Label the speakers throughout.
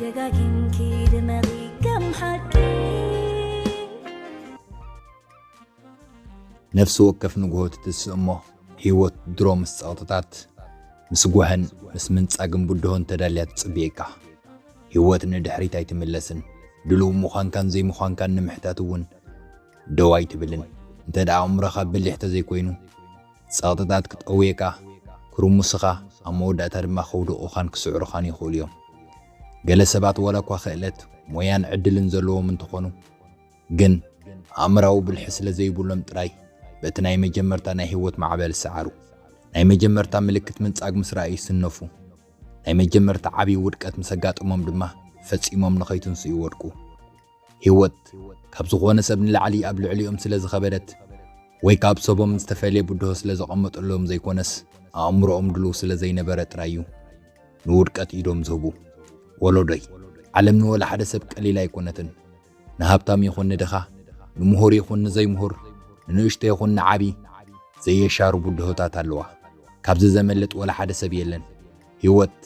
Speaker 1: دقاقين دماغي كم حكي
Speaker 2: نفس وقف نقوت تسمه هيوت دروم السقطات مسقوهن مس منصاقن بودهون تداليات صبيقا هيوت ندحريت ايتملسن دلو مخان كان زي مخان كان نمحتاتون دواي تبلن انت دا عمرخا بلحت زي كوينو سقطات كتقويكا كرومسخا اموداتا دما خودو اوخان كسعرو خان يخول يوم قال سبات ولا كوا خيلت مويان عدلن زلوهم انتخونو جن امراو بالحسله زي بولم طراي بتناي مجمرتا ناي هيوت معبل السعارو ناي مجمرتا ملكت منصاق مسرائي سنفو ناي مجمرتا عبي ودقت مسقاطمم دما فصيمم نخيتنسو يودقو هيوت ካብ ዝኾነ ሰብ ንላዕሊ ኣብ ልዕሊኦም ስለ ዝኸበደት ወይ ካብ ሰቦም ዝተፈለየ ቡድሆ ስለ ዝቐመጠሎም ዘይኮነስ ኣእምሮኦም ድሉ ስለ ዘይነበረ ጥራዩ ንውድቀት ኢዶም ዝህቡ ወለዶይ ዓለም ንወላ ሓደ ሰብ ቀሊል ኣይኮነትን ንሃብታም ይኹን ንድኻ ንምሁር ይኹን ንዘይምሁር ንንእሽቶ ይኹን ንዓቢ ዘየሻሩ ቡድሆታት ኣለዋ ካብዚ ዘመለጥ ወላ ሓደ ሰብ የለን ህይወት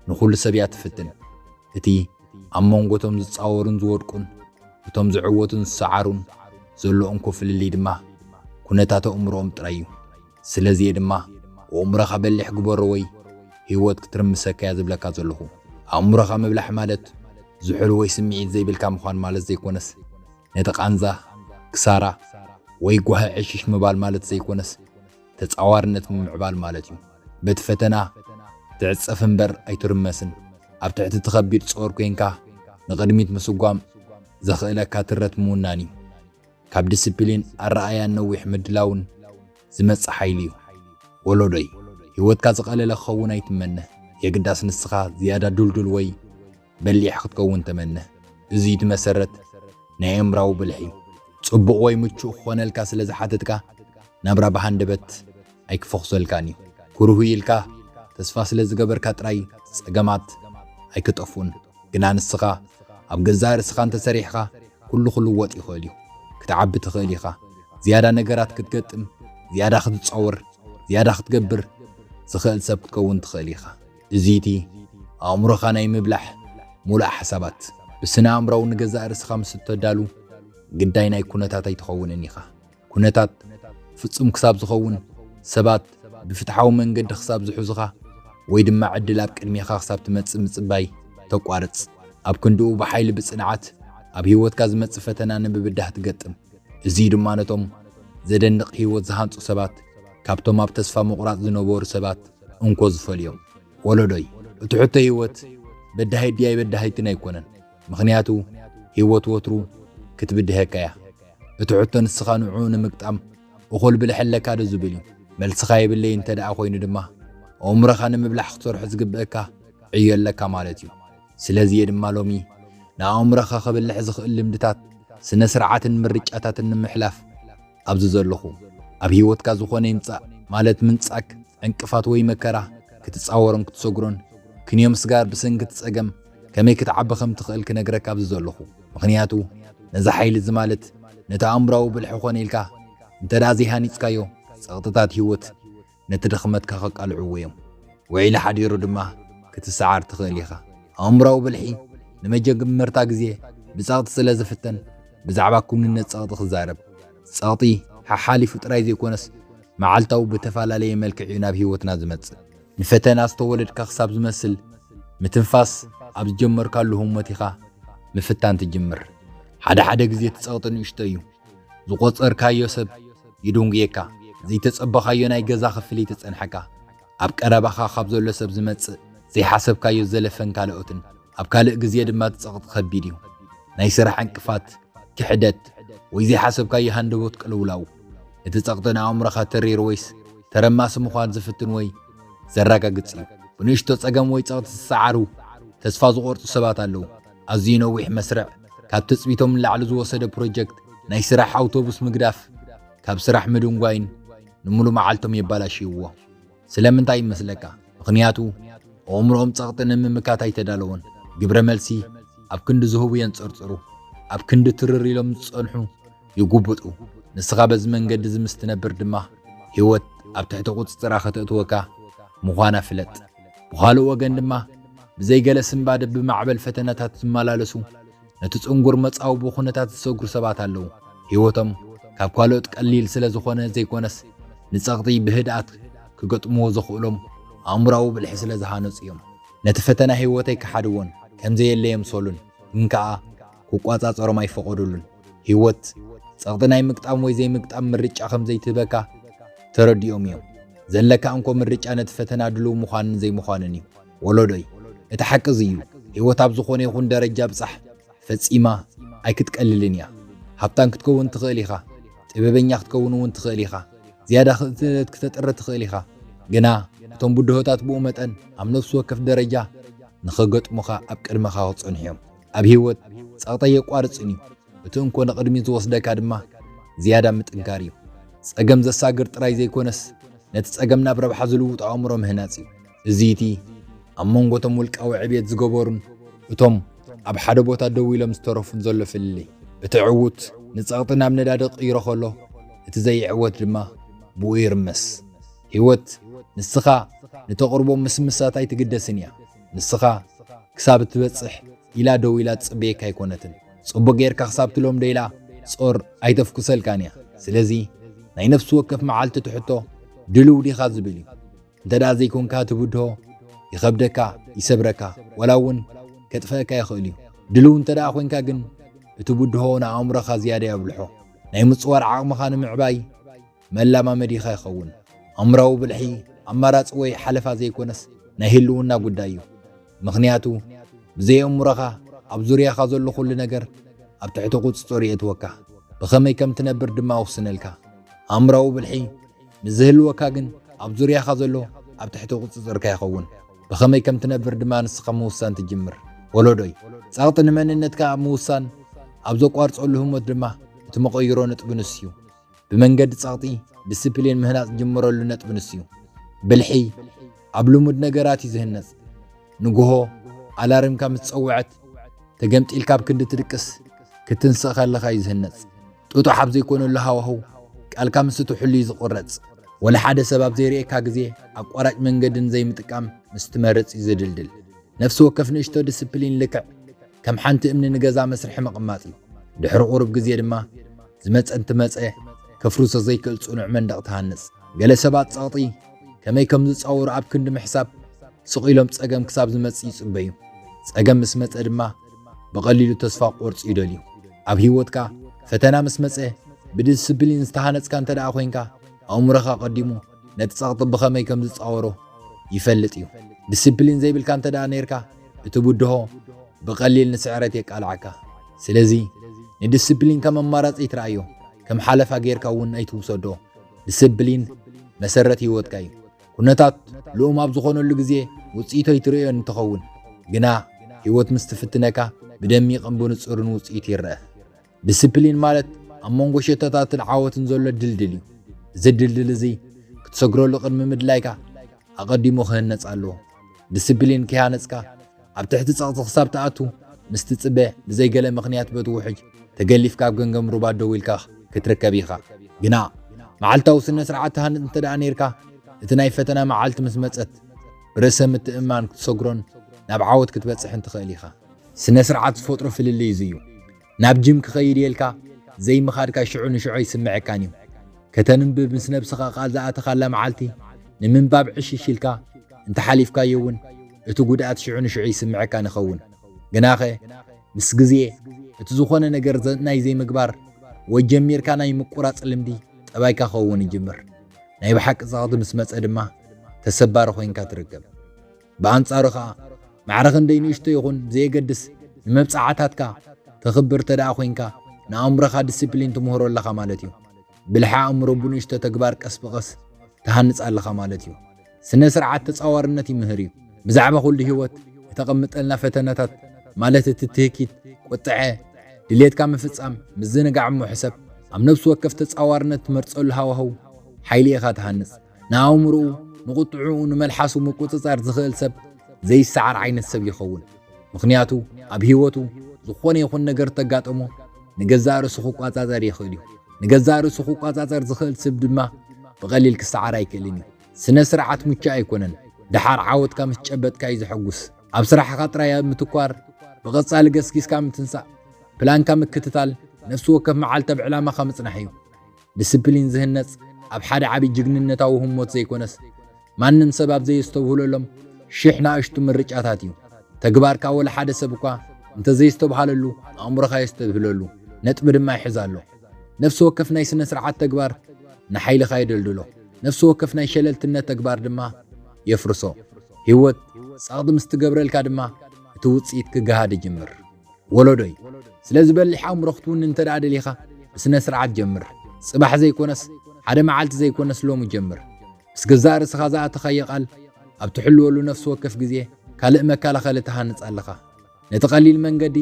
Speaker 2: ንኹሉ ሰብ እያ ትፍትን እቲ ኣብ መንጎቶም ዝፃወሩን ዝወድቁን እቶም ዝዕወቱን ዝሰዓሩን ዘለኦም ኮፍልሊ ድማ ኩነታት ኣእምሮኦም ጥራዩ ስለዚ ድማ ኣእምሮኻ በሊሕ ግበሮ ወይ ህይወት ክትርምሰካ እያ ዝብለካ ዘለኹ ኣእምሮኻ ምብላሕ ማለት ዝሑል ወይ ስምዒት ዘይብልካ ምዃን ማለት ዘይኮነስ ነቲ ቃንዛ ክሳራ ወይ ጓህ ዕሽሽ ምባል ማለት ዘይኮነስ ተፃዋርነት ምምዕባል ማለት እዩ በቲ ፈተና ትዕፀፍ እምበር ኣይትርመስን ኣብ ትሕቲ ተኸቢድ ጾር ኮይንካ ንቕድሚት ምስጓም زخيلك كاترت موناني كاب ديسيبلين الرأي النوح مدلاون زمص حيليو ولودي هيوت كازقلل خون يتمنى يقداس نسخا زياده دلدل وي بليح كتكون تمنى زيد مسرت نايمراو بلحي صبق وي مچو خونلكا سلازحاتتكا نبرا بهندبت ايك فخسلكاني كروهيلكا تسفا سلازغبركا طراي صقمات ايكطفون غنا نسخا ኣብ ገዛር ስኻን ተሰሪሕኻ ኩሉ ወጥ ይኽእል እዩ ክትዓቢ ትኽእል ኢኻ ዝያዳ ነገራት ክትገጥም ዝያዳ ክትፃወር ዝያዳ ክትገብር ዝኽእል ሰብ ክትከውን ትኽእል ኢኻ እዚቲ ኣእምሮኻ ናይ ምብላሕ ሙሉእ ሓሳባት ብስነ ኣእምሮው ንገዛር ስኻ ምስ ተዳሉ ግዳይ ናይ ኩነታት ኣይትኸውንን ኢኻ ኩነታት ፍጹም ክሳብ ዝኸውን ሰባት ብፍትሓዊ መንገዲ ክሳብ ዝሕዙኻ ወይ ድማ ዕድል ኣብ ቅድሚኻ ክሳብ ትመጽእ ምጽባይ ተቋርጽ ኣብ ክንዱ በሓይል ብጽንዓት ኣብ ህይወትካ ዝመጽእ ፈተና ንብብዳህ ትገጥም እዚ ድማ ነቶም ዘደንቕ ህይወት ዝሃንጹ ሰባት ካብቶም ኣብ ተስፋ ምቑራጽ ዝነበሩ ሰባት እንኮ ዝፈልዮም ወለዶይ እትሕተ ህይወት በዳህይ ድያይ በዳህይትን ኣይኮነን ምኽንያቱ ህይወት ወትሩ ክትብድህካ እያ እትሕተ ንስኻ ንዑ ንምግጣም እኹል ብልሕለካ ዶ ዝብል እዩ መልስኻ የብለይ እንተ ደኣ ኮይኑ ድማ ኣእምሮኻ ንምብላሕ ክትሰርሖ ዝግብአካ ዕየለካ ማለት እዩ ስለዚህ ድማ ሎሚ ንኣእምሮኻ ከብልሕ ዝኽእል ልምድታት ስነ ስርዓትን ምርጫታትን ንምሕላፍ ኣብዚ ዘለኹ ኣብ ህይወትካ ዝኾነ ይምጻእ ማለት ምንጻክ ዕንቅፋት ወይ መከራ ክትጻወሮን ክትሰግሮን ክንዮም ስጋር ብሰንኪ ትጸገም ከመይ ክትዓቢ ከም ትኽእል ክነግረካ ኣብዚ ዘለኹ ምኽንያቱ ነዛ ሓይሊ እዚ ማለት ነቲ ኣእምሮዊ ብልሒ ኾነ ኢልካ እንተዳ ዘይሃኒፅካዮ ፀቕጥታት ህይወት ነቲ ድኽመትካ ከቃልዕዎ እዮም ውዒለ ሓዲሩ ድማ ክትሰዓር ትኽእል ኢኻ ኣእምሮዊ ብልሒ ንመጀመርታ ግዜ ብፀቕጢ ስለ ዝፍተን ብዛዕባ ኩንነት ፀቕጢ ክዛረብ ፀቕጢ ሓሓሊፉ ጥራይ ዘይኮነስ መዓልታዊ ብተፈላለየ መልክዕ ናብ ህይወትና ዝመጽእ ንፈተና ዝተወለድካ ክሳብ ዝመስል ምትንፋስ ኣብ ዝጀመርካሉ ህሞት ኢኻ ምፍታን ትጅምር ሓደ ግዜ ትፀቕጢ ንእሽቶ እዩ ዝቆፀርካዮ ሰብ ይድንግየካ ዘይተፀበኻዮ ናይ ገዛ ክፍሊ ተፀንሐካ ኣብ ቀረባኻ ካብ ዘሎ ሰብ ዝመጽእ ዘይሓሰብካዮ ዘለፈን ካልኦትን ኣብ ካልእ ግዜ ድማ ትፀቕጢ ከቢድ እዩ ናይ ስራሕ ዕንቅፋት ክሕደት ወይ ዘይሓሰብካዮ ሃንደቦት ቅልውላው እቲ ፀቕጢ ንኣእምሮኻ ተሪር ወይስ ተረማሲ ምዃን ዝፍትን ወይ ዘረጋግጽ እዩ ብንእሽቶ ፀገም ወይ ፀቕጢ ዝሰዓሩ ተስፋ ዝቆርፁ ሰባት ኣለዉ ኣዝዩ ነዊሕ መስርዕ ካብ ትፅቢቶም ንላዕሊ ዝወሰደ ፕሮጀክት ናይ ስራሕ ኣውቶቡስ ምግዳፍ ካብ ስራሕ ምድንጓይን ንሙሉእ መዓልቶም የባላሽይዎ ስለምንታይ ይመስለካ ምኽንያቱ ኣእምሮኦም ፀቕጢ ንምምካት ኣይተዳለወን ግብረ መልሲ ኣብ ክንዲ ዝህቡ የንፀርፅሩ ኣብ ክንዲ ትርር ኢሎም ዝጸንሑ ይጉብጡ ንስኻ በዚ መንገዲ ዝምስትነብር ድማ ህይወት ኣብ ትሕቲ ቁፅጥራ ከተእትወካ ምዃና ፍለጥ ብኻልእ ወገን ድማ بزي جلسن بعد بمعبل فتنات مالالسو نتصنقر مصاو بخونتات تسوقر سبات اللو هيوتم كاب كالوت قليل سلا زخونه زي كونس نصغطي بهدات كغطمو زخولم امراو بالحسله زهانص يوم نتفتنا هيوتي كحدون كم زي اللي يمسولن انكا كقواصاصرو ما يفقدولن هيوت صغطناي مقطام وي زي مقطام مرጫ خم زي تبكا ترديوم يوم زلكا انكو مرጫ نتفتنا دلو مخان زي مخانني ولودي اتحقزيو هيوت اب زخونه يكون درجه بصح فصيما اي كتقللنيا حبتان كتكون تخيليخا ጥበበኛ ክትከውን ትኽእሊኻ ዝያዳ ክትጥር ትኽእሊኻ ግና እቶም ቡድሆታት ብኡ መጠን ኣብ ነፍሲ ወከፍ ደረጃ ንኸገጥሙኻ ኣብ ቅድመኻ ክጽንሕዮም ኣብ ህይወት ጸቕጠይ የቋርጽን እዩ እቲ እንኮ ንቕድሚ ዝወስደካ ድማ ዝያዳ ምጥንካር እዩ ጸገም ዘሳግር ጥራይ ዘይኮነስ ነቲ ጸገም ናብ ረብሓ ዝልውጥ ኣእምሮ ምህናጽ እዩ እዚይቲ ኣብ መንጎቶም ውልቃዊ ዕብየት ዝገበሩን እቶም ኣብ ሓደ ቦታ ደው ኢሎም ዝተረፉን ዘሎ ፍልልይ እቲ ዕዉት نصغطنا من دادق يرخلو اتزي عوت دما بو يرمس هيوت نسخا نتقربو مسمساتاي تقدسنيا نسخا كساب تبصح الى دو الى تصبيك ايكونتن صبو غيركا حسابتلوم ديلا صور ايتفكو سلكانيا سلازي ناي نفس وقف معالت تحطو دلو دي خازبلي ددا زي كون كاتبودو يخبدكا يسبركا ولاون كتفاكا يخولي دلو انت دا خوينكا جن تبودهون عمرك زيادة يبلحو ناي مصور عقمخا نمعباي ملا ما مديخا يخون عمرو بالحي عمرات وي حلفا زي كونس نهلونا قدايو مخنياتو بزي عمرخا اب زوريا زلو كل نجر اب تحت قد ستوري اتوكا بخمي كم تنبر دما وسنلكا عمرو بالحي مزهلوكا جن اب زوريا زلو اب تحت قد ستوركا يخون بخمي كم تنبر دما نسخه موسان تجمر ولودوي صاغطن مننتكا موسان ابزو قارصلهم ودما تمقيرو نطبنسيو بمنجد صاغطي ديسيبلين مهناص جمرولو نطبنسيو بالحي ابلمود نغرات يزهنص نغو الارم كم تصوعت تجمت الكاب كند تدقس كتنسخ لخا يزهنص طوطو حبز يكون لها وهو قال كم ستو حلي يزقرص ولا حدا سبب زيريكا غزي اقراج منجدن زي متقام مستمرص يزدلدل نفس وكف نشتو ديسيبلين لك كم حنت امن نغزا مسرح مقماطي دحر قرب غزي دما زمص انت مصه كفروس زي كلصنع مندق تهنص غله سبات صاطي كمي كم زصور اب كند محساب سقيلم صقم كساب زمص يصبيو صقم مسمص دما بقليلو تسفا قرص يدليو اب هيوتكا فتنا مسمصه بديسبلين استهانص كانت دا خوينكا عمرخا قديمو نتصاقط بخمي كم زصورو يفلطيو ديسبلين زي بالكانت دا نيركا بتبودهو بقليل نسعرت يقالعكا سلازي نديسبلين كما مارات يترايو كم حلفا غيركا ون ايتوسدو ديسبلين مسرت هيوتكاي كنتات لوم اب زخونلو غزي وصيتو يتريو انتخون غنا هيوت مستفتنكا بدمي قنبون صرن وصيت يرا ديسبلين مالت امونغو شتاتات العاوتن زلو دلدلي زدلدل زي كتسغرولو قدم مدلايكا اقديمو خنصالو ديسبلين كيانصكا اب تحت صاغط حساب تاعتو مستصبه بزي قله مخنيات بتوحج تقليفكا بغنغم روبا دويلكا كتركبيخا غنا معلتاو سنه سرعتها انت دانيركا اتناي فتنا معلت مسمصت برسم التئمان كتسغرون ناب عاود كتبصح انت خيليخا سنه سرعت فطر في اللي يزيو ناب جيم كخير يلكا زي مخادكا شعون شعو يسمعكاني كتنبب مسنبسخا قال زاتخا لا معلتي نمن باب عشيشيلكا انت حليفكا يون اتو غدات شعون شعو يسمعكا نخون غناخه مس غزي اتو زخونه ነገር ናይ زي مغبار وجميرካ ናይ مقراص لمدي طبايكا خون يجمر ናይ بحق زاغد مس مص دما تسبار خوينكا تركب بانصارخا معرخ اندينشتو يخون زي قدس مبصعاتاتكا تخبر تدا خوينكا نامرخا ديسيبلين تمهرو لخا مالتيو بالحا امرو بنشتو تغبار قس بقس تهنص لخا مالتيو سنه سرعات تصاورنتي مهريو بزعبه كل هيوت يتقمطلنا فتناتات مالت التتيكيت قطعه دليتكا مفصام مزنقع مو حسب ام نفس وقف تصاورنت مرصل هاوهو حيليخا تهنص ناومرو نقطعو نملحسو مقطصار زخيل سب زي السعر عين السب يخون مخنياتو اب هيوتو زخون يخون نجر تغاطمو نغزارو سخو قاصازر يخيلو نغزارو سخو قاصازر زخيل سب دما بقليل كسعر ايكلني سنه سرعات مچ ايكونن دحار عاود كم تشبت كاي زحغس ኣብ ስራሕኻ ጥራይ ምትኳር ብቐጻሊ ገስጊስካ ምትንሳእ ፕላንካ ምክትታል ነፍሲ ወከፍ መዓልተ ብዕላማኻ ምጽናሕ እዩ ዲስፕሊን ዝህነጽ ኣብ ሓደ ዓቢ ጅግንነታዊ ህሞት ዘይኮነስ ማንም ሰብ ኣብ ዘየስተብህለሎም ሽሕ ንኣሽቱ ምርጫታት እዩ ተግባርካ ወላ ሓደ ሰብ እኳ እንተ ዘይስተብሃለሉ ኣእምሮኻ የስተብህለሉ ነጥቢ ድማ ይሕዝ ኣሎ ነፍሲ ወከፍ ናይ ስነ ስርዓት ተግባር ንሓይልኻ ይደልድሎ ነፍሲ ወከፍ ናይ ሸለልትነት ተግባር ድማ የፍርሶ ህይወት ጻቕዲ ምስ ትገብረልካ ድማ እቲ ውጽኢት ክገሃድ ይጅምር ወለዶይ ስለዚ በሊሕ ኣእምሮ ክትውን እንተ ደኣ ደሊኻ ብስነ ስርዓት ጀምር ጽባሕ ዘይኮነስ ሓደ መዓልቲ ዘይኮነስ ሎሚ ጀምር ምስ ገዛእ ርእስኻ ዝኣተኻዮ ቓል ኣብ ትሕልወሉ ነፍሲ ወከፍ ግዜ ካልእ መከላኸሊ ተሃንጽ ኣለኻ ነቲ ቐሊል መንገዲ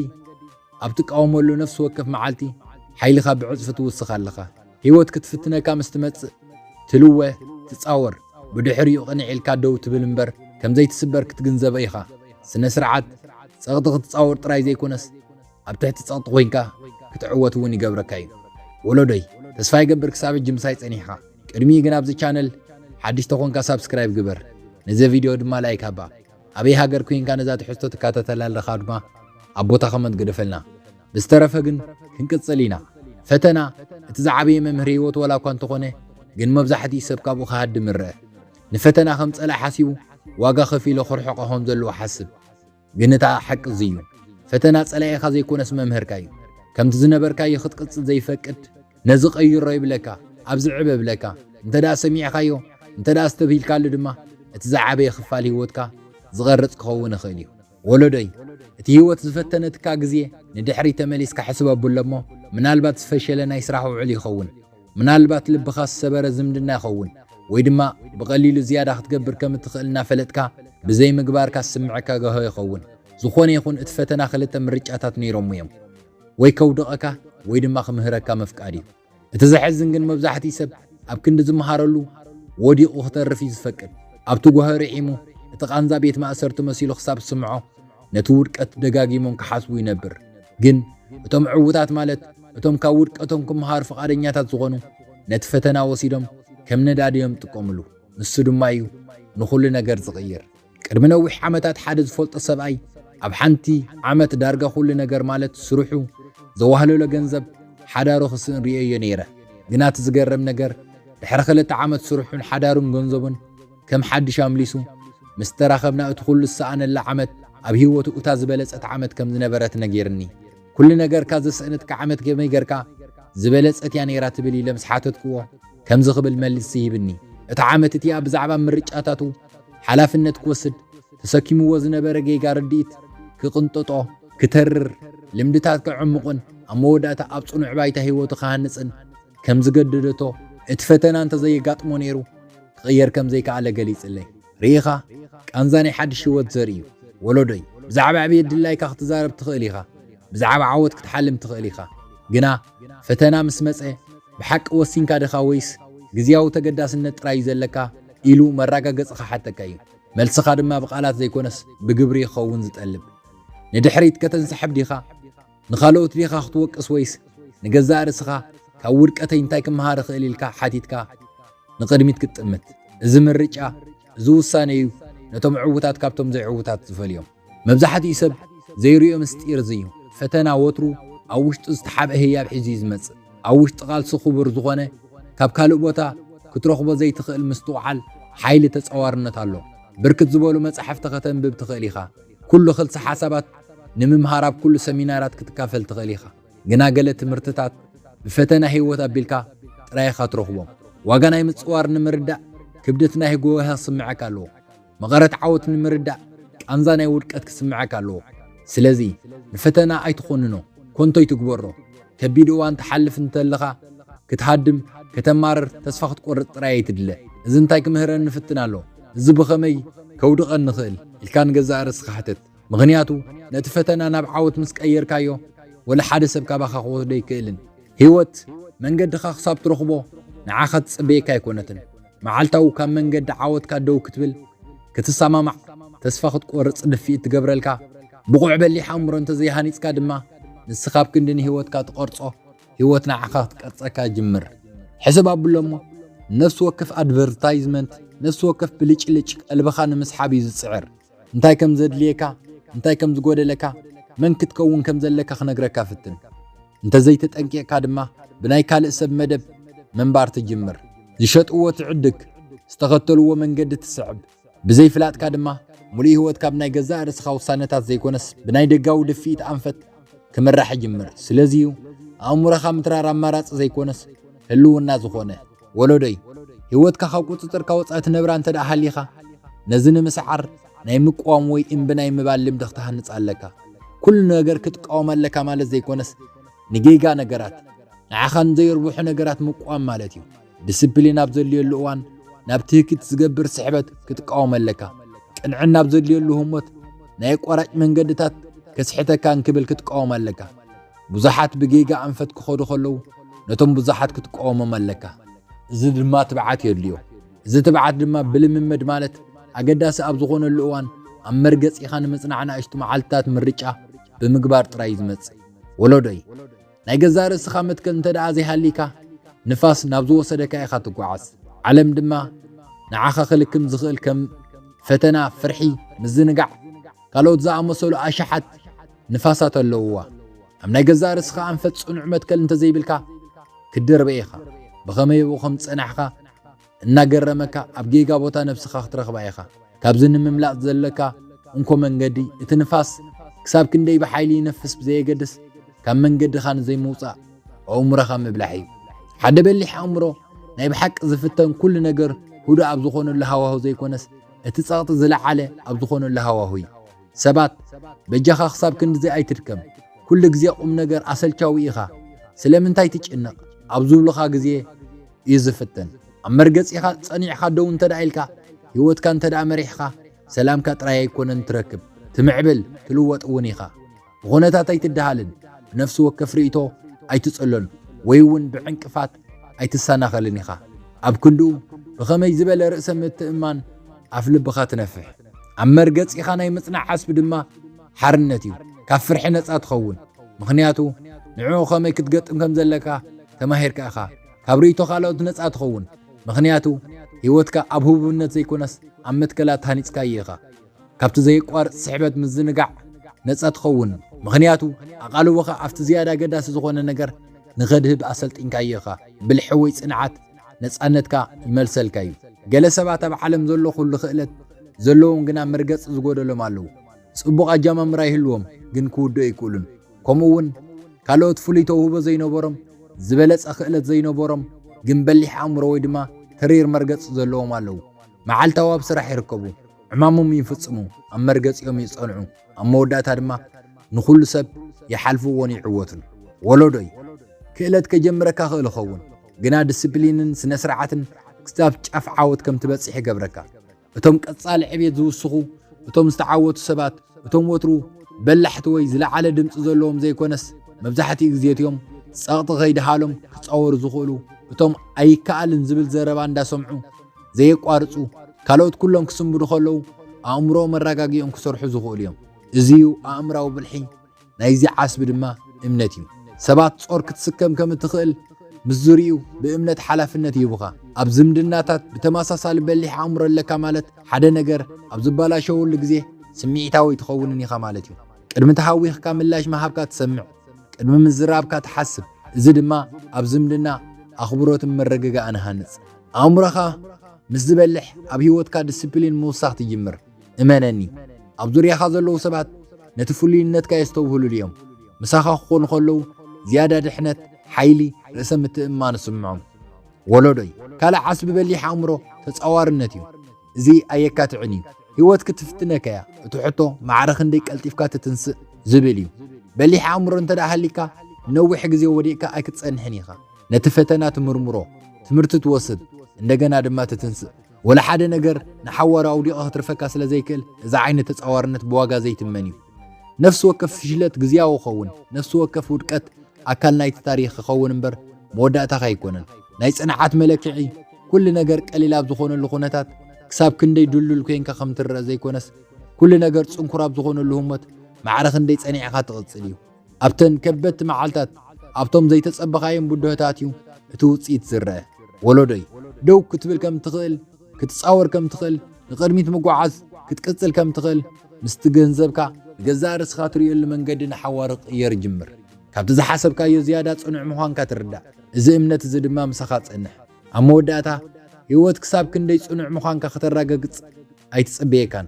Speaker 2: ኣብ ትቃወመሉ ነፍሲ ወከፍ መዓልቲ ሓይልኻ ብዕጽፊ ትውስኽ ኣለኻ ህይወት ክትፍትነካ ምስ ትመጽእ ትልወ ትጻወር ብድሕሪኡ ቕንዕ ኢልካ ደው ትብል እምበር ከም ዘይትስበር ክትግንዘበ ኢኻ ስነ ስርዓት ጸቕጢ ክትጻወር ጥራይ ዘይኮነስ ኣብ ትሕቲ ጸቕጢ ኮይንካ ክትዕወት እውን ይገብረካ እዩ ወለዶይ ተስፋ ይገብር ክሳብ እጂ ምሳይ ጸኒሕኻ ቅድሚ ግን ኣብዚ ቻነል ሓድሽ ተኾንካ ሳብስክራይብ ግበር ነዚ ቪድዮ ድማ ላይክ ሃባ ኣበይ ሃገር ኮይንካ ነዛ ትሕዝቶ ትካታተል ኣለኻ ድማ ኣብ ቦታኻ መትገደፈልና ብዝተረፈ ግን ክንቅጽል ኢና ፈተና እቲ ዝዓበየ መምህር ህይወት ወላ እኳ እንተኾነ ግን መብዛሕትኡ ሰብ ካብኡ ክሃድም ይርአ ንፈተና ከም ጸላእ ሓሲቡ ዋጋ ኸፊሉ ኽርሕቆ ከም ዘለዎ ሓስብ ግን እታ ሓቂ እዩ ፈተና ጸላኢኻ ዘይኮነስ መምህርካ እዩ ከምቲ ዝነበርካዮ ክትቅጽል ዘይፈቅድ ነዚ ቀይሮ ይብለካ ኣብዚ ዕበ ይብለካ እንተ ደኣ ሰሚዕኻዮ እንተ ደኣ ዝተብሂልካሉ ድማ እቲ ዝዓበየ ክፋል ህይወትካ ዝቐርጽ ክኸውን ይኽእል እዩ ወለዶይ እቲ ህይወት ዝፈተነትካ ግዜ ንድሕሪ ተመሊስካ ሕስበብሎ እሞ ምናልባት ዝፈሸለ ናይ ስራሕ ውዕል ይኸውን ምናልባት ልብኻ ዝሰበረ ዝምድና ይኸውን ወይ ድማ ብቐሊሉ ዝያዳ ክትገብር ከም እትኽእል እናፈለጥካ ብዘይ ምግባርካ ዝስምዐካ ገሆ ይኸውን ዝኾነ ይኹን እቲ ፈተና ክልተ ምርጫታት ነይሮም እዮም ወይ ከውድቐካ ወይ ድማ ክምህረካ መፍቃድ እዩ እቲ ዘሕዝን ግን መብዛሕትኡ ሰብ ኣብ ክንዲ ዝመሃረሉ ወዲቑ ክተርፍ እዩ ዝፈቅድ ኣብቲ ጓሆ ርዒሙ እቲ ቃንዛ ቤት ማእሰርቲ መሲሉ ክሳብ ዝስምዖ ነቲ ውድቀት ደጋጊሞም ክሓስቡ ይነብር ግን እቶም ዕውታት ማለት እቶም ካብ ውድቀቶም ክመሃሩ ፈቃደኛታት ዝኾኑ ነቲ ፈተና ወሲዶም ከም ነዳድዮም ጥቀምሉ ንሱ ድማ እዩ ንኹሉ ነገር ዝቕይር ቅድሚ ነዊሕ ዓመታት ሓደ ዝፈልጦ ሰብኣይ ኣብ ሓንቲ ዓመት ዳርጋ ኩሉ ነገር ማለት ስሩሑ ዘዋህለሎ ገንዘብ ሓዳሩ ክስእን ርአዮ ነይረ ግና እቲ ዝገርም ነገር ድሕሪ 2 ዓመት ስሩሑን ሓዳሩን ገንዘቡን ከም ሓድሽ ኣምሊሱ ምስ ተራኸብና እቲ ኩሉ ዝሰኣነላ ዓመት ኣብ ህይወቱ እታ ዝበለጸት ዓመት ከም ዝነበረት ነጊርኒ ኩሉ ነገርካ ዘስእነትካ ዓመት ከመይ ጌርካ ዝበለጸት እያ ነይራ ትብል ኢለ ምስ ሓተትክዎ ከምዚ ክብል መልስ ይህብኒ እታ ዓመት እቲኣ ብዛዕባ ምርጫታቱ ሓላፍነት ክወስድ ተሰኪምዎ ዝነበረ ጌጋ ርድኢት ክቕንጥጦ ክተርር ልምድታት ክዕምቑን ኣብ መወዳእታ ኣብ ጽኑዕ ባይታ ህይወቱ ክሃንጽን ከም ዝገደደቶ እቲ ፈተና እንተዘየጋጥሞ ነይሩ ክቕየር ከም ዘይከኣለ ገሊጽለይ ርኢኻ ቃንዛ ናይ ሓድሽ ህይወት ዘርኢ እዩ ወለዶይ ብዛዕባ ዕብየት ድላይካ ክትዛረብ ትኽእል ኢኻ ብዛዕባ ዓወት ክትሓልም ትኽእል ኢኻ ግና ፈተና ምስ መጸ ብሓቂ ወሲንካ ድኻ ወይስ ግዝያዊ ተገዳስነት ጥራይ ዘለካ ኢሉ መረጋገጽኻ ሓተካ እዩ መልስኻ ድማ ብቓላት ዘይኮነስ ብግብሪ ይኸውን ዝጠልብ ንድሕሪት ከተንሰሕብ ዲኻ ንኻልኦት ዲኻ ክትወቅስ ወይስ ንገዛእ ርእስኻ ካብ ውድቀተይ እንታይ ክመሃር እኽእል ኢልካ ሓቲትካ ንቕድሚት ክትጥምት እዚ ምርጫ እዚ ውሳነ እዩ ነቶም ዕውታት ካብቶም ዘይዕውታት ዝፈልዮም መብዛሕትኡ ሰብ ዘይርዮ ምስጢር እዚ እዩ ፈተና ወትሩ ኣብ ውሽጡ ዝተሓብአ ህያብ ሒዙ ዝመጽእ ኣብ ውሽጢ ቃልሲ ክቡር ዝኾነ ካብ ካልእ ቦታ ክትረኽቦ ዘይትኽእል ምስትውዓል ሓይሊ ተጸዋርነት ኣሎ ብርክት ዝበሉ መጽሓፍቲ ከተንብብ ትኽእል ኢኻ ኩሉ ክልሲ ሓሳባት ንምምሃር ኣብ ኩሉ ሰሚናራት ክትካፈል ትኽእል ኢኻ ግና ገለ ትምህርትታት ብፈተና ህይወት ኣቢልካ ጥራይኻ ትረኽቦም ዋጋ ናይ ምጽዋር ንምርዳእ ክብደት ናይ ጎህ ክስምዓካ ኣለዎ መቐረት ዓወት ንምርዳእ ቃንዛ ናይ ውድቀት ክስምዓካ ኣለዎ ስለዚ ንፈተና ኣይትኾንኖ ኮንቶይ ትግበሮ ከቢድ እዋን ትሓልፍ እንተለኻ ክትሃድም ከተማርር ተስፋ ክትቆርጥ ጥራይ ኣይትድለ እዚ እንታይ ክምህረን ንፍትን ኣሎ እዚ ብኸመይ ከውድቐን ንኽእል ኢልካ ንገዛእ ርእስኻ ሓተት ምኽንያቱ ነቲ ፈተና ናብ ዓወት ምስ ቀየርካዮ ወላ ሓደ ሰብ ካባኻ ክወስዶ ይክእልን ህይወት መንገድኻ ክሳብ ትረኽቦ ንዓኻ ትጽበየካ ኣይኮነትን መዓልታዊ ካብ መንገዲ ዓወትካ ደው ክትብል ክትሰማማዕ ተስፋ ክትቆርጽ ድፊት ትገብረልካ ብቑዕ በሊሕ ኣእምሮ እንተዘይሃኒጽካ ድማ ንስኻ ኣብ ክንዲ ንህይወትካ ትቐርጾ ህይወት ንዓኻ ክትቀርጸካ ጅምር ሕሰብ ኣቢሎ እሞ ነፍሲ ወከፍ ኣድቨርታይዝመንት ነፍሲ ወከፍ ብልጭልጭ ቀልብኻ ንምስሓብ እዩ ዝጽዕር انتاي كم زدليكا انتاي كم زغودلكا من كتكون كم زلكا خنغركا فتن انت زي تتأنقيكا دما بناي كالئ سب مدب منبار تجمر زشطقو تعدك استغتلوا من قد تسعب بزي فلاتكا دما ملي هوتكا بناي غزا رسخا وسانتات زيكونس بناي دغاو دفيت انفت كمراح جمر سلازيو امورخا مترار اماراص زيكونس هلونا زخونه ولودي هوتكا خا قططر وصات نبرا انت دا حليخا نزن مسعر ناي مقوام وي ام بناي مبالم دختها نصالكا كل نجر كتقوملك مالت زيكونس نجيغا نجرات نعخان زي يربح نجرات مقوام مالتيو ديسيبلين ابزليو اللوان نابتيك تزغبر سحبت كتقوملك قنعنا ابزليو اللهمت ناي قراج منقدتات كسحتك انكبل كتقوملك بزحات بجيغا انفت كخودو خلو نتم بزحات كتقوم ملكا زد ما تبعات يدليو زد تبعات دما بلممد مالت اقداس اب زغون اللوان ام مرغص يخان مصنعنا اشت معالتات مرጫ بمغبار طراي زمص ولودي ناي غزار سخامت كنت دازي حليكا نفاس نابزو وسدكا يخا تقعس علم دما نعخا خلكم زخل كم فتنا فرحي مزنقع قالوا تزا مسلو اشحت نفاسات اللوا ام ناي غزار سخا انفص نعمت كل انت زي بالكا كدر بيخا بخمي وخم صنحخا እናገረመካ ኣብ ጌጋ ቦታ ነፍስኻ ክትረኽባ ኢኻ ካብዝን ምምላእ ዘለካ እንኮ መንገዲ እቲ ንፋስ ክሳብ ክንደይ ብሓይሊ ይነፍስ ብዘየገድስ ካብ መንገድኻ ንዘይምውፃእ ኣእምሮኻ ምብላሕ እዩ ሓደ በሊሕ ኣእምሮ ናይ ብሓቂ ዝፍተን ኩሉ ነገር ሁዱ ኣብ ዝኾነሉ ሃዋህው ዘይኮነስ እቲ ጸቕጢ ዝለዓለ ኣብ ዝኾነሉ ሃዋህው እዩ ሰባት በጃኻ ክሳብ ክንደይ ኣይትድከም ኩሉ ግዜ ቁም ነገር ኣሰልቻዊ ኢኻ ስለምንታይ ትጭነቕ ኣብ ዝብሉኻ ግዜ ይዝፍተን أمرجس إخا صنيع خدون تدعيلك هوت كان تدع مريحك سلامك تراي يكون تركب تمعبل تلوت ونيخا غنتا تيتدهالن نفس وكفريتو أي تسألن ويون بعنكفات أي تسانخلنيخا أب كندو بخمي زبل رأس متأمان أفلب بخات نفح أمرجس إخا ناي مصنع حسب دما حرنتيو كفر حنت أتخون مخنياتو نعو خمي كتقطم كم زلكا تماهيرك أخا كبريتو خالوت نص أتخون مخنياتو هيوتك أبهوبنت زيكونس أمتكلات هانيتسكا ييخا كابت زي قوار سحبت مزنقع نص أتخون مخنياتو أقالو وخا أفت زيادة قداس زغون النقر نغده بأسلت إنكا ييخا بالحوي صنعات نص أنتكا يملسلكايو قال سبعة بعلم زلو خلو خلت زلوهم قنا مرقص زغودلو مالو صبوق أجاما مرايهلوهم قن كودو يقولون كومون كالوت فليتو هو زينو برم زبلت أخلت زينو برم جنبلح عمرو ويدما ترير مرقص زلوهم علو معال تواب سرح يركبو عمامهم ينفصمو أم مرقص يوم يصنعو أم مودات هدما نخل سب يحلفو ونيعوتن ولودي كيلت كجمركا خيل خون قنا ديسيبلينن سنسرعتن كتاب تشاف عاود كم تبصح قبركا اتم قصال عبيد زوسخو اتم استعاوتو سبات اتم وترو بلحت وي زلعل دمص زلوهم زيكونس مبزحتي غزيتيوم صقط غيد حالهم تصور زخولو اتم اي كالن زبل زربا اندا سمعو زي قارصو كالوت كلهم كسمبدو خلو امرو مراغاغيون كسرحو زخوليوم ازيو امراو بالحي نايزي عاسب دما امنتيو سبات صور كتسكم كم تخيل مزوريو بامنت حلافنت يبوخا اب زمدناتات بتماساسال بليح امر لك مالت حدا نجر اب زبالا شول غزي سميعتاوي تخونني خا مالتيو قدم تحويخ كاملاش ما حبكا تسمع قدم مزرابكا تحسب زي دما اب زمدنا اخبروت مرغغا انا هانص امرخا مزبلح اب هيوتكا ديسيبلين موساخ تجمر امانني اب زوريا خازلو سبات نتفلينتكا يستوهلو اليوم مساخا خون خلو زياده دحنت حيلي رسم التأمان سمعهم ولودي كلا عسب بليح عمره تصوارنتيو زي ايكات عني هيوت كتفتنك يا تحطو معرخ نديك التفكات تنسق زبليو بليح عمره انت دهليكا نوح غزي وديكا اي كتصنحنيخا نتفتنات مرمرو تمرت توسد እንደገና ድማ ተትንስ ወላ ሓደ ነገር ንሐወራ አውዲኦ ክትርፈካ ስለ ዘይክል እዛ ዓይነት تصوارነት በዋጋ ዘይትመንዩ ነፍስ ወከፍ ፍሽለት ግዝያው ኸውን ነፍስ ወከፍ ውድቀት أكل نايت تاريخ خون بر مودعتها خيكونن نايت صنعات ملكعي كل نجر قليل ابزخون اللخونتات كساب كندي دلل كين كخمتر زي كونس كل نجر صنكر ابزخون اللهمت معرخ ندي صنيعها تقصليو ابتن كبت معالتات ابتم زي تصبخايم بدوتاتيو توصيت زرع ولودي دو كتبل كم تخيل كتصور كم تخيل قدميت مقعز ክትቅጽል ከም ትኽእል ምስትገንዘብካ ገዛእ ርስኻ ትሪእየሉ መንገዲ ንሓዋርቕ የርጅምር ካብቲ ዝሓሰብካዮ ዝያዳ ጽኑዕ ምዃንካ ትርዳእ እዚ እምነት እዚ ድማ ምሳኻ ጽንሕ ኣብ መወዳእታ ህይወት ክሳብ ክንደይ ጽኑዕ ምዃንካ ከተረጋግጽ ኣይትጽበየካን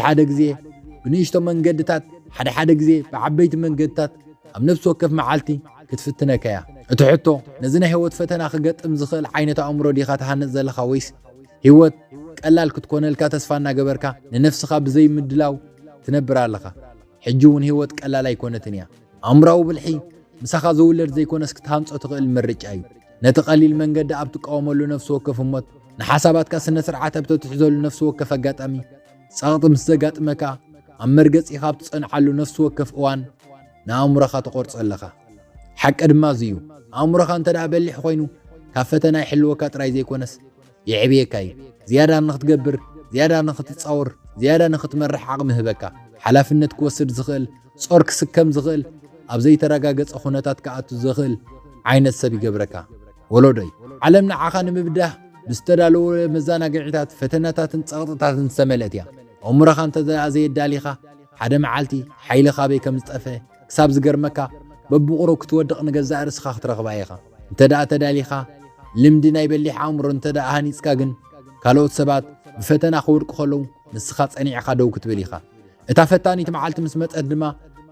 Speaker 2: ሓደ ግዜ ብንእሽቶ መንገድታት ሓደ ግዜ ብዓበይቲ መንገድታት ኣብ ነፍሲ ወከፍ መዓልቲ ክትፍትነካ እያ እቲ ሕቶ ነዚ ናይ ህይወት ፈተና ክገጥም ዝኽእል ዓይነት ኣእምሮ ዲኻ ትሃንጽ ዘለኻ ወይስ ህይወት ቀላል ክትኮነልካ ተስፋ እናገበርካ ንነፍስኻ ብዘይ ምድላው ትነብር ኣለኻ ሕጂ እውን ህይወት ቀላል ኣይኮነትን እያ ኣእምሮዊ ብልሒ ምሳኻ ዝውለድ ዘይኮነስ ክትሃንጾ ትኽእል ምርጫ እዩ ነቲ ቀሊል መንገዲ ኣብ ትቃወመሉ ነፍሲ ወከፍ እሞት ንሓሳባትካ ስነ ስርዓት ኣብ ትሕዘሉ ነፍሲ ወከፍ ኣጋጣሚ ጸቕጢ ምስ ዘጋጥመካ ኣብ መርገጺኻ ብትጸንዓሉ ነፍሲ ወከፍ እዋን ንኣእምሮኻ ተቖርጾ ኣለኻ ሓቂ ድማ እዚ እዩ ኣእምሮኻ እንተደኣ በሊሕ ኮይኑ ካብ ፈተና ይሕልወካ ጥራይ ዘይኮነስ ይዕብየካ እዩ ዝያዳ ንኽትገብር ዝያዳ ንኽትጻወር ዝያዳ ንኽትመርሕ ዓቕሚ ይህበካ ሓላፍነት ክወስድ ዝኽእል ጾር ክስከም ዝኽእል ኣብ ዘይተረጋገጸ ኩነታት ከኣቱ ዝኽእል ዓይነት ሰብ ይገብረካ ወለዶይ ዓለም ንዓኻ ንምብዳህ ብዝተዳለወ መዘናግዒታት ፈተናታትን ጸቕጥታትን ዝተመልአት እያ ኣእምሮኻ እንተደኣ ዘየዳሊኻ ሓደ መዓልቲ ሓይልኻ በይ ከም ዝጠፍአ ክሳብ ዝገርመካ በብቑሮ ክትወድቕ ንገዛእ ርስኻ ክትረኽባ ኢኻ እንተደኣ ተዳሊኻ ልምዲ ናይ በሊሕ ኣእምሮ እንተደኣ ሃኒጽካ ግን ካልኦት ሰባት ብፈተና ክውድቁ ከለዉ ንስኻ ጸኒዕኻ ደው ክትብል ኢኻ እታ ፈታኒት መዓልቲ ምስ መጸት ድማ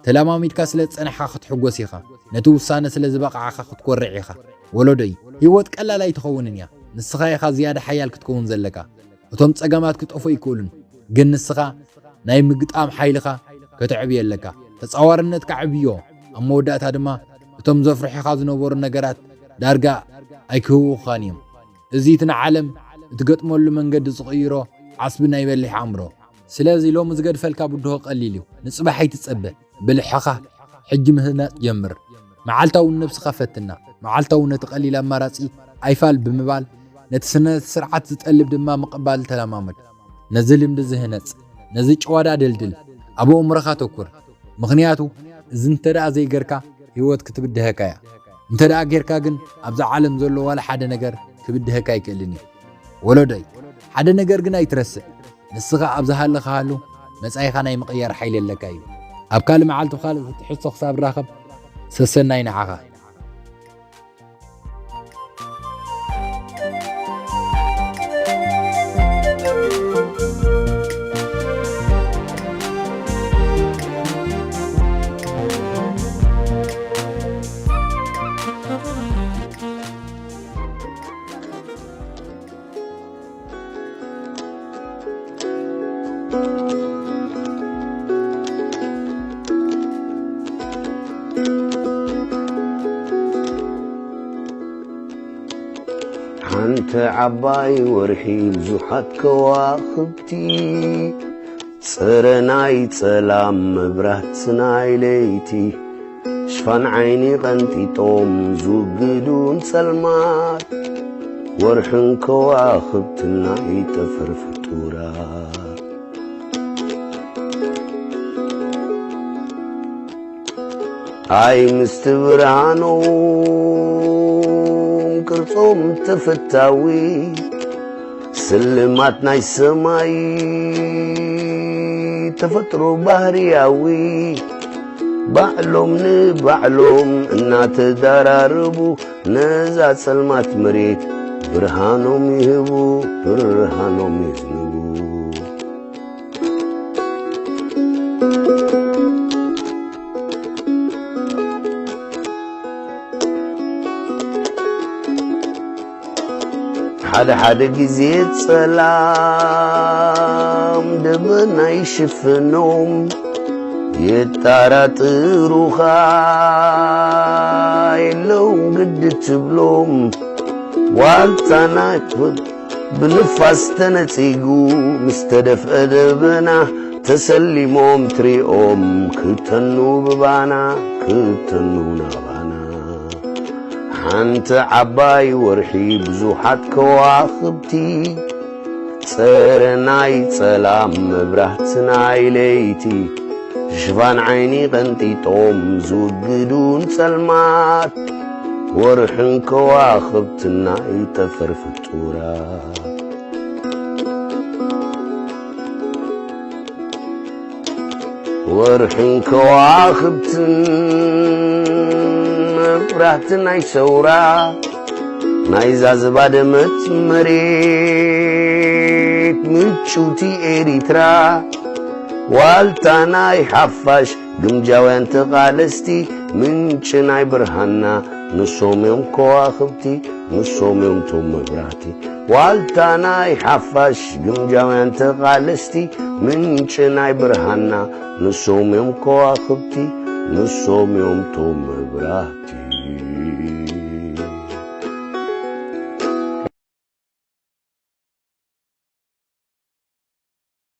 Speaker 2: ተለማሚድካ ስለ ዝጸንሕኻ ክትሕጐስ ኢኻ ነቲ ውሳነ ስለ ዝበቕዓኻ ክትኰርዕ ኢኻ ወለዶይ ህይወት ቀላል ኣይትኸውንን እያ ንስኻ ኢኻ ዝያዳ ሓያል ክትከውን ዘለካ እቶም ጸገማት ክጠፉ ይክእሉን ግን ንስኻ ናይ ምግጣም ሓይልኻ ከተዕብዮ ኣለካ ተጻዋርነትካ ዕብዮ ኣብ መወዳእታ ድማ እቶም ዘፍርሑኻ ዝነበሩ ነገራት ዳርጋ ኣይክህውኻን እዮም እዚ እቲ ንዓለም እትገጥመሉ መንገዲ ዝቕይሮ ዓስቢ ናይ በሊሕ ኣእምሮ ስለዚ ሎሚ ዝገድፈልካ ብድሆ ቀሊል እዩ ንጽባሕ ኣይትጸብእ ብልሕኻ ሕጂ ምህናጽ ጀምር መዓልታዊ ነብስኻ ፈትና መዓልታዊ ነቲ ቀሊል ኣማራጺ ኣይፋል ብምባል ነቲ ስነ ስርዓት ዝጠልብ ድማ ምቕባል ተለማመድ ነዚ ልምዲ ዝህነጽ ነዚ ጭዋዳ ደልድል ኣብ ኣእምሮኻ ተኩር ምኽንያቱ እዚ እንተደኣ ዘይገርካ ህይወት ክትብድኸካ እያ እንተደኣ ጌርካ ግን ኣብዛ ዓለም ዘሎ ዋላ ሓደ ነገር ክብድኸካ ይክእልን እዩ ወለዶይ ሓደ ነገር ግን ኣይትረስእ ንስኻ ኣብ ዝሃለኻሉ መጻኢኻ ናይ ምቕያር ሓይሊ ኣለካ እዩ ኣብ ካልእ መዓልቲ ብኻልእ ክትሕሶ ክሳብ ራኸብ ሰሰናይ ንዓኻ
Speaker 3: ሓንቲ ዓባይ ወርሒ ብዙሓት ከዋኽብቲ ጽረ ናይ ጸላም መብራት ናይ ለይቲ ሽፋን ዓይኒ ቐንጢጦም ዝውግዱን ጸልማት ወርሕን ከዋኽብትን ናይ ጠፈር ፍጡራት ኣይ ምስቲ ብርሃኖም ቅርጾም ተፈታዊ ስልማት ናይ ሰማይ ተፈጥሮ ባህርያዊ ባዕሎም ንባዕሎም እናተዳራርቡ ነዛ ጸልማት መሬት ብርሃኖም ይህቡ ብርሃኖም ይህቡ ሓደ ጊዜ ጸላም ደመና ይሽፍኖም የጣራጥሩኻ የለውም ግድ ትብሎም ዋልታና ብንፋስ ተነጺጉ ምስተደፍአ ደበና ተሰሊሞም ትሪኦም ክተኑ ብባና ክተኑ ናባና ሓንቲ ዓባይ ወርሒ ብዙሓት ከዋኽብቲ ጽረ ናይ ጸላም መብራት ናይ ለይቲ ሽፋን ዓይኒ ቐንጢጦም ዝውግዱን ጸልማት ወርሕን ከዋኽብትን ናይ ጠፈር ፍጡራት ورحين كواخبتن مبرات ناي سورا ناي زازبادمت مريت متشوتي إريترا والتاناي حفاش قمجاوين تقالستي منشناي برهانا نصوم يوم كواخبتي نصوم يوم توم مبراتي والتاناي حفاش قمجاوين تقالستي منشناي برهانا نصوم يوم كواخبتي نصوم يوم توم مبراتي